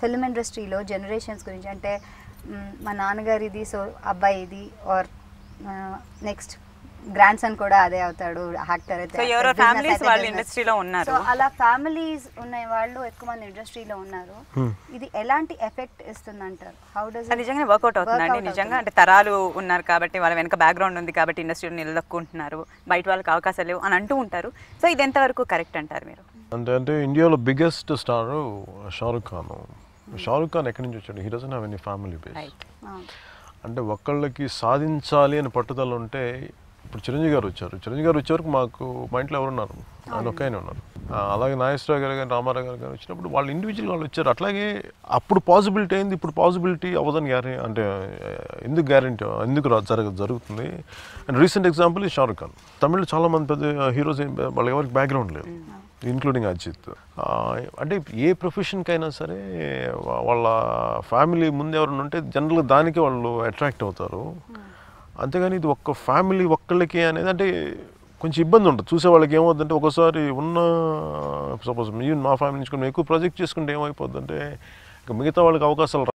Film ఇండస్ట్రీలో generations గురించి అంటే మా నాన్నగారిది సో అబ్బాయిది ఆర్ నెక్స్ట్ గ్రాండ్ సన్ కూడా అదే అవుతాడు యాక్టర్ అయితే. సో ఎవరో ఫ్యామిలీస్ వాళ్ళు ఇండస్ట్రీలో ఉన్నారు. సో అలా ఫ్యామిలీస్ ఉన్న వాళ్ళు ఎక్కువ మంది ఇండస్ట్రీలో ఉన్నారు. ఇది ఎలాంటి ఎఫెక్ట్ ఇస్తుంది అంటారు? హౌ డస్ అది నిజంగా వర్కౌట్ అవుతుందండి? నిజంగా అంటే తరాలు ఉన్నారు కాబట్టి వాళ్ళ వెనక బ్యాక్గ్రౌండ్ ఉంది కాబట్టి ఇండస్ట్రీలో నిలదొక్కుంటున్నారు, బయట వాళ్ళకి అవకాశాలు లేవు అని అంటూ ఉంటారు. సో ఇది ఎంతవరకు కరెక్ట్ అంటారు మీరు? అంటే ఇండియాలో బిగ్గెస్ట్ స్టార్ షారుఖ్ ఖాన్. షారుఖ్ ఖాన్ ఎక్కడి నుంచి వచ్చాడు? He doesn't have any family base. అంటే ఒక్కళ్ళకి సాధించాలి అని పట్టుదల ఉంటే, ఇప్పుడు చిరంజీవి గారు వచ్చారు. చిరంజీవి గారు వచ్చేవరకు మాకు మా ఇంట్లో ఎవరున్నారు? ఆయన ఒక్కనే ఉన్నారు. అలాగే నాగేశ్వరరావు గారు కానీ రామారావు గారు కానీ వచ్చినప్పుడు వాళ్ళు ఇండివిజువల్ వాళ్ళు వచ్చారు. అట్లాగే అప్పుడు పాసిబిలిటీ అయింది, ఇప్పుడు పాసిబిలిటీ అవ్వదని అంటే ఎందుకు గ్యారెంటీ ఎందుకు జరుగుతుంది? అండ్ రీసెంట్ ఎగ్జాంపుల్ ఈ షారుఖ్ ఖాన్. తమిళ్లో చాలామంది పెద్ద హీరోస్ వాళ్ళకి ఎవరికి బ్యాక్గ్రౌండ్ లేదు, ఇంక్లూడింగ్ అజిత్. అంటే ఏ ప్రొఫెషన్కైనా సరే వాళ్ళ ఫ్యామిలీ ముందు ఎవరైనా ఉంటే జనరల్గా దానికి వాళ్ళు అట్రాక్ట్ అవుతారు. అంతేగాని ఇది ఒక్క ఫ్యామిలీ ఒక్కళ్ళకి అనేది అంటే కొంచెం ఇబ్బంది ఉంటుంది. చూసే వాళ్ళకి ఏమవుతుందంటే ఒకసారి ఉన్న సపోజ్ మా ఫ్యామిలీ నుంచి ఎక్కువ ప్రాజెక్ట్ చేసుకుంటే ఏమైపోద్దంటే మిగతా వాళ్ళకి అవకాశాలు